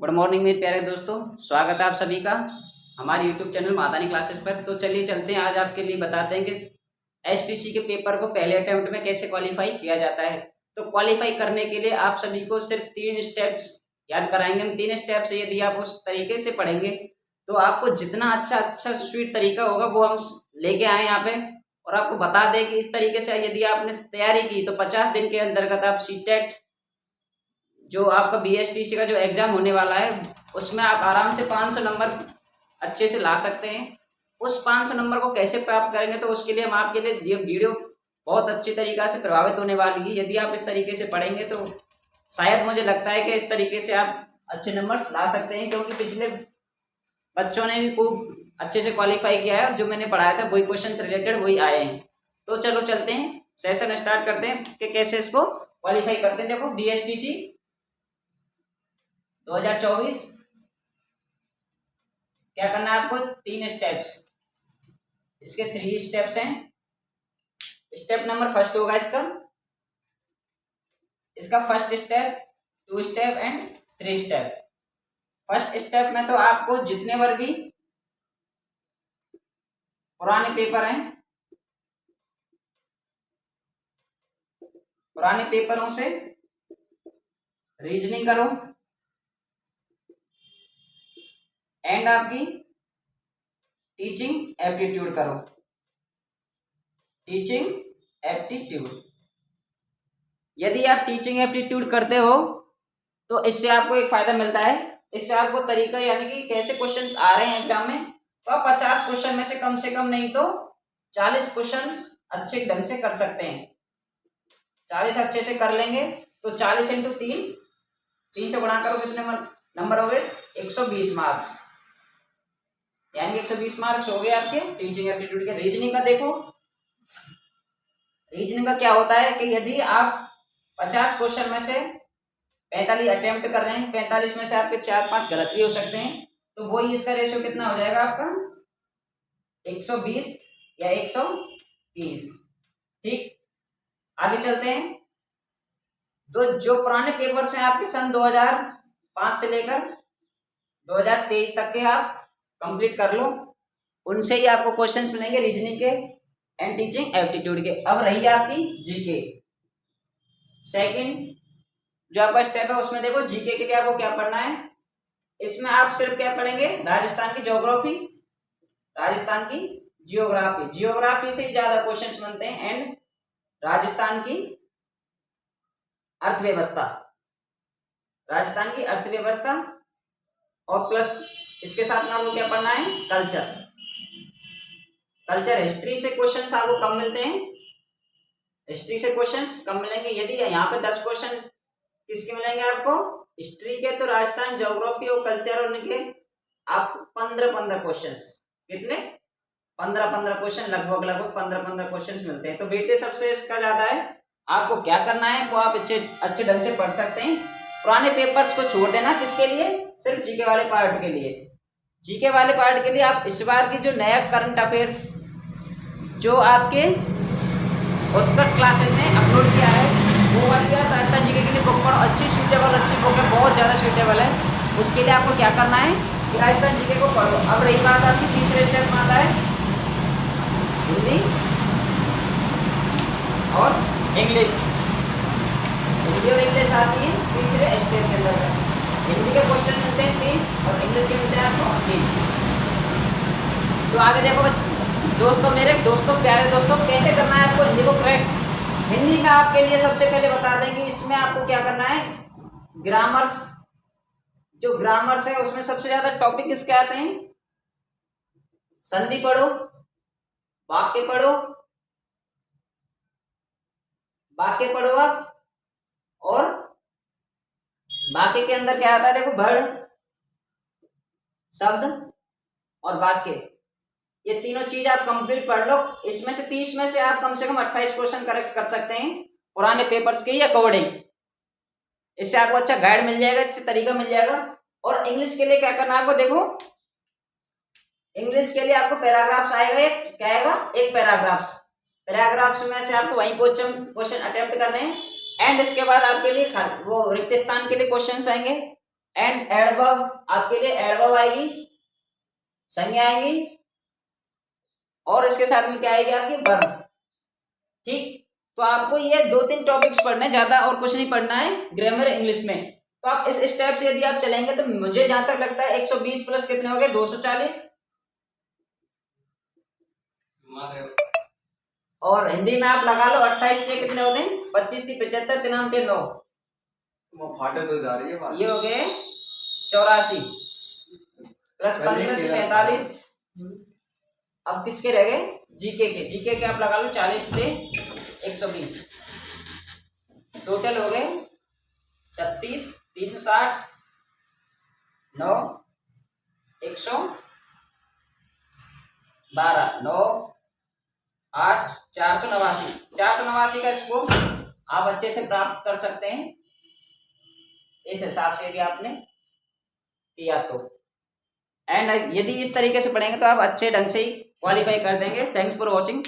Good morning मेरे प्यारे दोस्तों, स्वागत है आप सभी का हमारे यूट्यूब चैनल मादानी क्लासेस पर। तो चलिए चलते हैं, आज आपके लिए बताते हैं कि एसटीसी के पेपर को पहले अटेम्प्ट में कैसे क्वालिफाई किया जाता है। तो क्वालिफाई करने के लिए आप सभी को सिर्फ 3 स्टेप्स याद कराएंगे। हम 3 स्टेप से यदि आप उस तरीके से पढ़ेंगे तो आपको जितना अच्छा स्वीट तरीका होगा वो हम लेके आए यहाँ पे, और आपको बता दें कि इस तरीके से यदि आपने तैयारी की तो 50 दिन के अंतर्गत आप सीटेट जो आपका बीएसटीसी का जो एग्ज़ाम होने वाला है उसमें आप आराम से 500 नंबर अच्छे से ला सकते हैं। उस 500 नंबर को कैसे प्राप्त करेंगे तो उसके लिए हम आपके लिए ये वीडियो बहुत अच्छी तरीक़ा से प्रभावित होने वाली है। यदि आप इस तरीके से पढ़ेंगे तो शायद मुझे लगता है कि इस तरीके से आप अच्छे नंबर्स ला सकते हैं, क्योंकि पिछले बच्चों ने भी खूब अच्छे से क्वालिफाई किया है और जो मैंने पढ़ाया था वही क्वेश्चन रिलेटेड वही आए हैं। तो चलो चलते हैं, सेशन स्टार्ट करते हैं कि कैसे इसको क्वालिफाई करते हैं। देखो बीएसटीसी 2024 क्या करना है आपको, 3 स्टेप्स, इसके 3 स्टेप्स हैं। स्टेप नंबर फर्स्ट होगा इसका first step, 2 step and 3 step. First step में तो आपको जितने बार भी पुराने पेपर हैं, पुराने पेपरों से रीजनिंग करो एंड आपकी टीचिंग एप्टीट्यूड करो। टीचिंग एप्टीट्यूड, यदि आप टीचिंग एप्टीट्यूड करते हो तो इससे आपको एक फायदा मिलता है। इससे आपको तरीका यानी कि कैसे क्वेश्चंस आ रहे हैं एग्जाम में, तो आप 50 क्वेश्चन में से कम नहीं तो 40 क्वेश्चंस अच्छे ढंग से कर सकते हैं। 40 अच्छे से कर लेंगे तो 40 इंटू 3 से गुणा करो, कितने नंबर हो गए, 120 मार्क्स, यानी 120 मार्क्स हो गए आपके टीचिंग एप्टीट्यूड के। रीजनिंग का देखो, रीजनिंग का क्या होता है कि यदि आप 50 क्वेश्चन में से 45 अटेम्प्ट कर रहे हैं, 45 में से आपके 4-5 गलत भी हो सकते हैं, तो वही इसका रेशियो कितना हो जाएगा आपका, 120 या 130। ठीक, आगे चलते हैं। तो जो पुराने पेपर्स हैं आपके सन 2005 से लेकर 2023 तक के आप कंप्लीट कर लो, उनसे ही आपको क्वेश्चंस मिलेंगे रीजनिंग के एंड टीचिंग एप्टीट्यूड के। अब रही आपकी जीके, सेकंड जो आपका स्टेप है उसमें देखो जीके के लिए आपको क्या पढ़ना है। इसमें आप सिर्फ क्या पढ़ेंगे, राजस्थान की ज्योग्राफी, राजस्थान की जियोग्राफी, जियोग्राफी से ज्यादा क्वेश्चंस बनते हैं, एंड राजस्थान की अर्थव्यवस्था, राजस्थान की अर्थव्यवस्था, और प्लस इसके साथ में आपको क्या पढ़ना है, कल्चर, कल्चर हिस्ट्री से क्वेश्चंस आपको कम मिलते हैं, हिस्ट्री से क्वेश्चंस कम मिलेंगे। यदि यहाँ पे 10 क्वेश्चन किसके मिलेंगे आपको, हिस्ट्री के, तो राजस्थान ज्योग्राफी और कल्चर उनके आपको 15 क्वेश्चंस, कितने 15 क्वेश्चन, लगभग 15 क्वेश्चन मिलते हैं। तो बेटे सबसे इसका ज्यादा है, आपको क्या करना है वो आप अच्छे ढंग से पढ़ सकते हैं। पुराने पेपर्स को छोड़ देना, किसके लिए, सिर्फ जीके वाले पार्ट के लिए। जीके वाले पार्ट के लिए आप इस बार की जो नया करंट अफेयर्स जो आपके उत्कर्ष क्लासेस ने अपलोड किया है वो वाली आप राजस्थान जीके के लिए बुक पढ़ो, अच्छी सूटेबल, अच्छी बुक है, बहुत ज़्यादा सूटेबल है। उसके लिए आपको क्या करना है कि राजस्थान जीके को पढ़ो। अब रही बात आपकी तीसरे स्टेप में आता है हिंदी और इंग्लिश, हिंदी और इंग्लिश आती है तीसरे स्टेप के अंदर। हिंदी के क्वेश्चन मिलते हैं 30 और इंग्लिश के मिलते हैं आपको 30। तो आगे देखो दोस्तों, मेरे दोस्तों, प्यारे दोस्तों, कैसे करना है आपको हिंदी को क्रैक। हिंदी में आपके लिए सबसे पहले बता दें कि इसमें आपको क्या करना है, ग्रामर्स, जो ग्रामर्स है उसमें सबसे ज्यादा टॉपिक किसके आते हैं, संधि पढ़ो, वाक्य पढ़ो, वाक्य पढ़ो आप, और वाक्य के अंदर क्या आता है देखो, वर्ड, शब्द और वाक्य, ये तीनों चीज आप कंप्लीट पढ़ लो। इसमें से 30 में से आप कम से कम 28 क्वेश्चन करेक्ट कर सकते हैं पुराने पेपर्स के अकॉर्डिंग। इससे आपको अच्छा गाइड मिल जाएगा, अच्छा तरीका मिल जाएगा। और इंग्लिश के लिए क्या करना है आपको, देखो इंग्लिश के लिए आपको पैराग्राफ्स आएगा, एक क्या आएगा, एक पैराग्राफ्स, पैराग्राफ्स में से आपको वही क्वेश्चन अटेम्प्ट करने हैं, एंड इसके बाद आपके लिए वो रिक्त स्थान के लिए क्वेश्चंस आएंगे, एंड एडवर्ब आपके लिए एडवर्ब आएगी, संज्ञा आएंगी, और इसके साथ में क्या आएगी आपकी वर्ब। ठीक, तो आपको ये 2-3 टॉपिक्स पढ़ने, ज्यादा और कुछ नहीं पढ़ना है ग्रामर इंग्लिश में। तो आप इस स्टेप से यदि आप चलेंगे तो मुझे जहां तक लगता है 120 प्लस कितने हो गए 240, और हिंदी में आप लगा लो 28 से कितने होते हैं 25 से 75 3 9 फाटे तो जा रही है बात। ये हो गए 84 प्लस 15 45। अब किसके रह गए जीके के आप लगा लो 40 से 120, टोटल हो गए 36 360 9 112 9 8 489 का स्कोर आप अच्छे से प्राप्त कर सकते हैं इस हिसाब से यदि आपने किया तो। एंड यदि इस तरीके से पढ़ेंगे तो आप अच्छे ढंग से ही क्वालिफाई कर देंगे। Thanks for watching.